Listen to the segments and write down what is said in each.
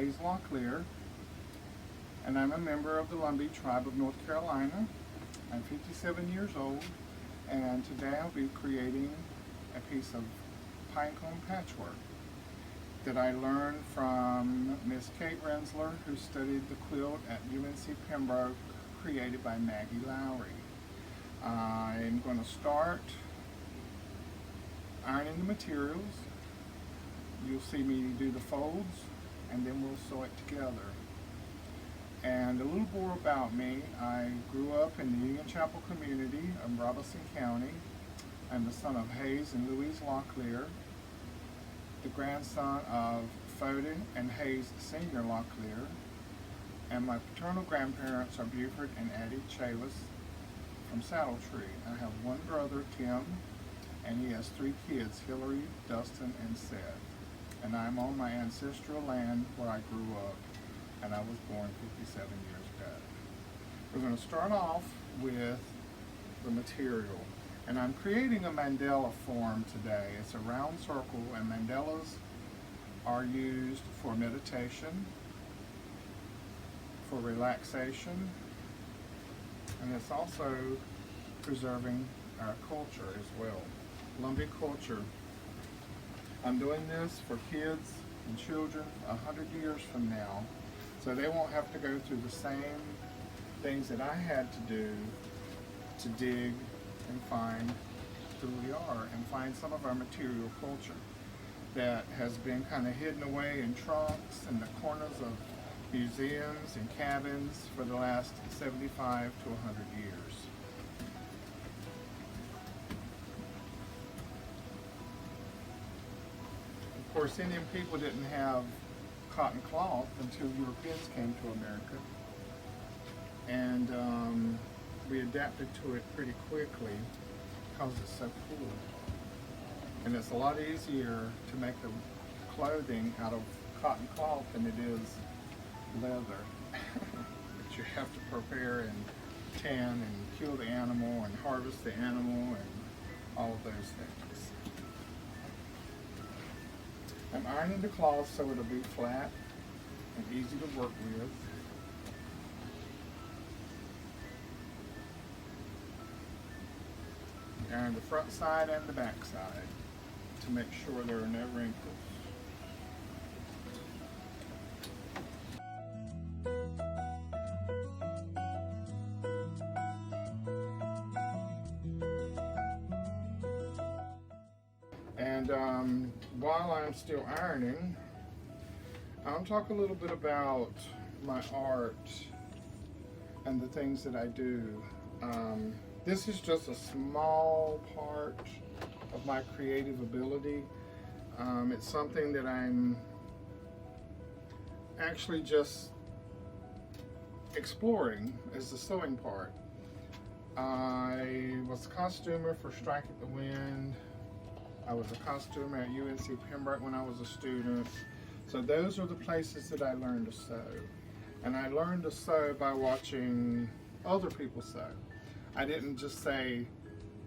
Hayes Locklear, and I'm a member of the Lumbee Tribe of North Carolina. I'm 57 years old, and today I'll be creating a piece of pinecone patchwork that I learned from Miss Kate Rensler, who studied the quilt at UNC Pembroke, created by Maggie Lowry. I'm going to start ironing the materials. You'll see me do the folds, and then we'll sew it together. And a little more about me: I grew up in the Union Chapel community of Robeson County. I'm the son of Hayes and Louise Locklear, the grandson of Foden and Hayes Sr. Locklear, and my paternal grandparents are Buford and Addie Chalis from Saddle Tree. I have one brother, Tim, and he has 3 kids, Hillary, Dustin, and Seth. And I'm on my ancestral land where I grew up, and I was born 57 years ago. We're going to start off with the material. And I'm creating a mandala form today. It's a round circle, and mandalas are used for meditation, for relaxation, and it's also preserving our culture as well, Lumbee culture. I'm doing this for kids and children 100 years from now, so they won't have to go through the same things that I had to do to dig and find who we are and find some of our material culture that has been kind of hidden away in trunks in the corners of museums and cabins for the last 75 to 100 years. Of course, Indian people didn't have cotton cloth until Europeans came to America, and we adapted to it pretty quickly because it's so cool. And it's a lot easier to make the clothing out of cotton cloth than it is leather. But you have to prepare and tan and kill the animal and harvest the animal and all of those things. I'm ironing the cloth so it'll be flat and easy to work with. Iron the front side and the back side to make sure there are no wrinkles. And while I'm still ironing, I'll talk a little bit about my art and the things that I do. This is just a small part of my creative ability. It's something that I'm actually just exploring, is the sewing part. I was a costumer for Strike at the Wind. I was a costumer at UNC Pembroke when I was a student. So those are the places that I learned to sew. And I learned to sew by watching other people sew. I didn't just say,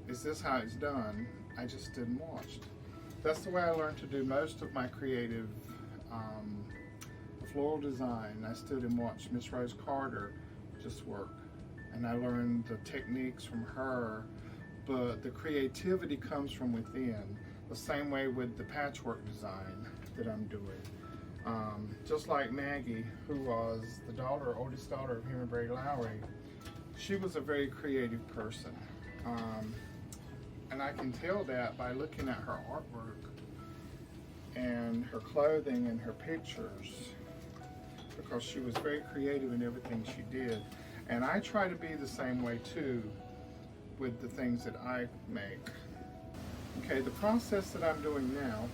is this how it's done? I just stood and watched. That's the way I learned to do most of my creative floral design. I stood and watched Miss Rose Carter just work. And I learned the techniques from her, but the creativity comes from within. The same way with the patchwork design that I'm doing. Just like Maggie, who was the oldest daughter of Henry Brady Lowry, she was a very creative person. And I can tell that by looking at her artwork and her clothing and her pictures, because she was very creative in everything she did. And I try to be the same way too with the things that I make. Okay, the process that I'm doing now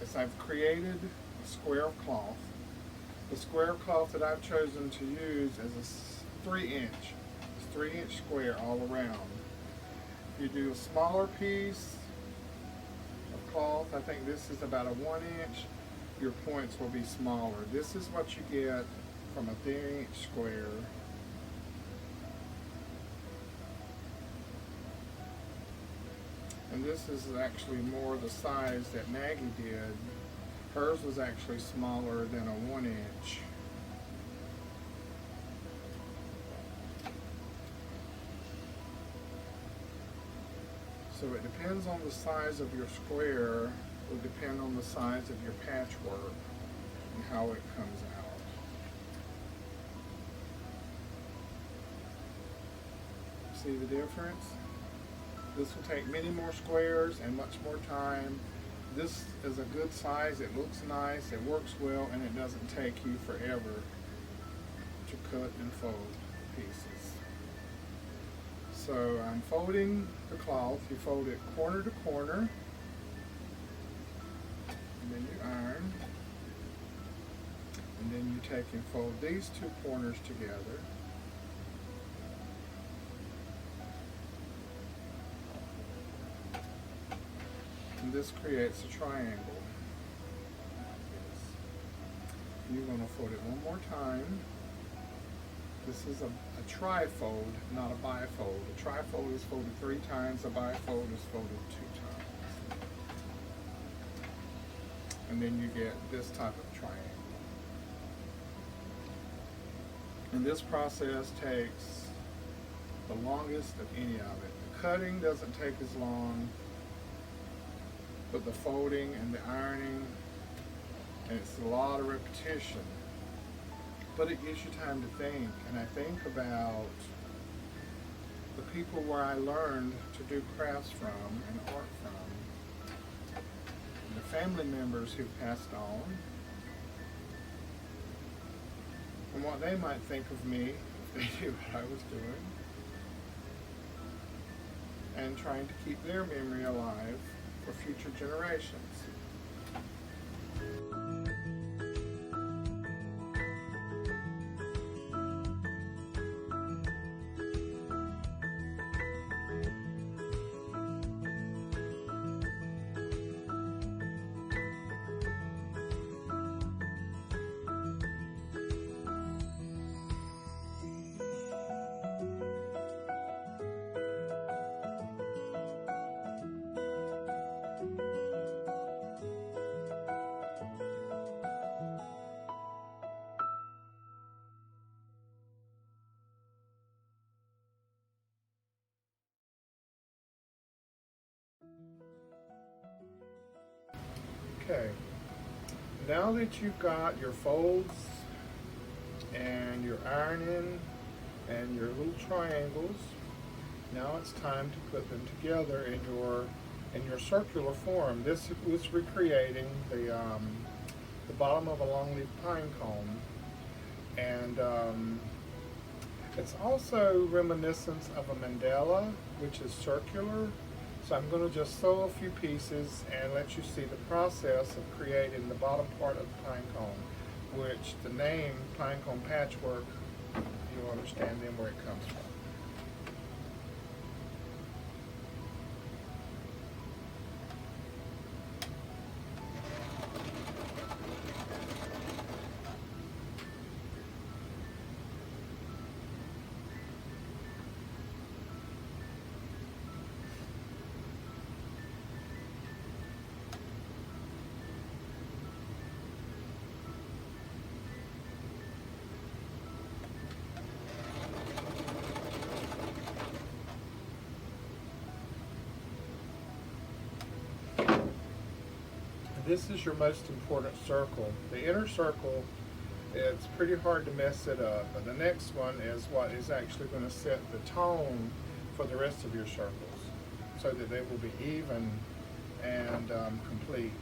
is I've created a square of cloth. The square of cloth that I've chosen to use is a 3-inch. It's 3-inch square all around. If you do a smaller piece of cloth, I think this is about a 1-inch, your points will be smaller. This is what you get from a 3-inch square. And this is actually more the size that Maggie did Hers was actually smaller than a 1 inch. So it depends on the size of your square, it will depend on the size of your patchwork and how it comes out. See the difference? This will take many more squares and much more time. This is a good size, it looks nice, it works well, and it doesn't take you forever to cut and fold pieces. So I'm folding the cloth. You fold it corner to corner, and then you iron, and then you take and fold these two corners together. And this creates a triangle. You're going to fold it one more time. This is a trifold, not a bifold. A trifold is folded 3 times, a bifold is folded 2 times. And then you get this type of triangle. And this process takes the longest of any of it. The cutting doesn't take as long, but the folding and the ironing, and it's a lot of repetition. But it gives you time to think, and I think about the people where I learned to do crafts from and art from, and the family members who passed on, and what they might think of me if they knew what I was doing, and trying to keep their memory alive for future generations. Okay, now that you've got your folds and your ironing and your little triangles, now it's time to put them together in your circular form. This was recreating the bottom of a longleaf pine cone, and it's also reminiscent of a mandala, which is circular. So I'm going to just sew a few pieces and let you see the process of creating the bottom part of the pine cone, which the name pine cone patchwork, you'll understand then where it comes from. This is your most important circle. The inner circle, it's pretty hard to mess it up, but the next one is what is actually going to set the tone for the rest of your circles, so that they will be even and complete.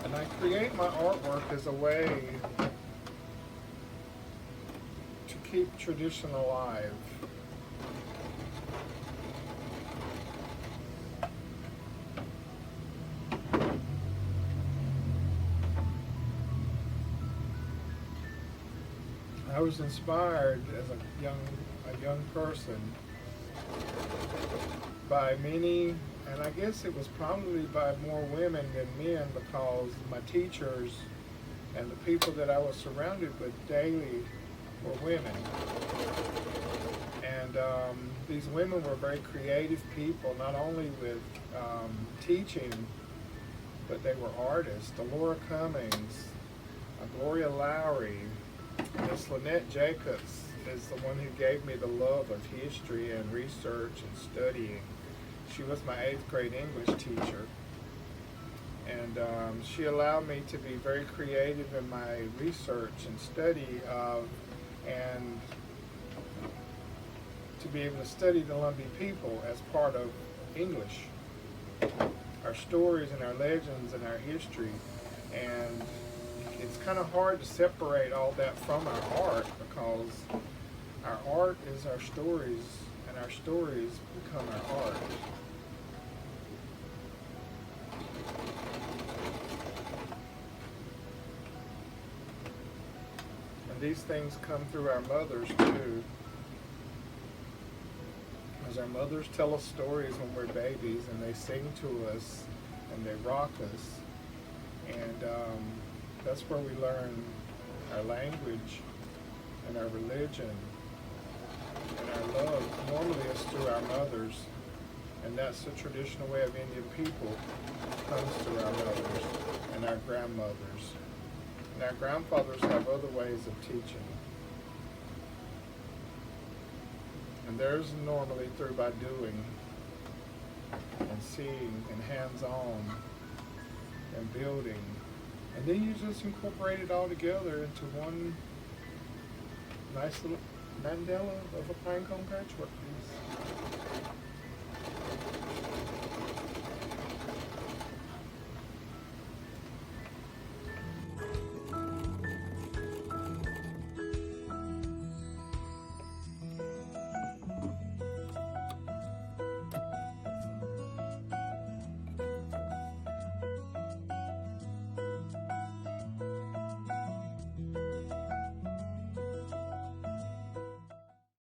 And I create my artwork as a way keep tradition alive. I was inspired as a young person by many, and I guess it was probably by more women than men, because my teachers and the people that I was surrounded with daily were women. And these women were very creative people, not only with teaching, but they were artists. Delora Cummings, Gloria Lowry, Miss Lynette Jacobs is the one who gave me the love of history and research and studying. She was my 8th grade English teacher. And she allowed me to be very creative in my research and study of, and to be able to study the Lumbee people as part of English, our stories and our legends and our history. And it's kind of hard to separate all that from our art, because our art is our stories, and our stories become our art. And these things come through our mothers too. As our mothers tell us stories when we're babies, and they sing to us, and they rock us. And that's where we learn our language and our religion and our love. Normally it's through our mothers, and that's the traditional way of Indian people. It comes through our mothers and our grandmothers. And our grandfathers have other ways of teaching. And theirs normally through by doing and seeing and hands-on and building. And then you just incorporate it all together into one nice little mandala of a pinecone patchwork piece.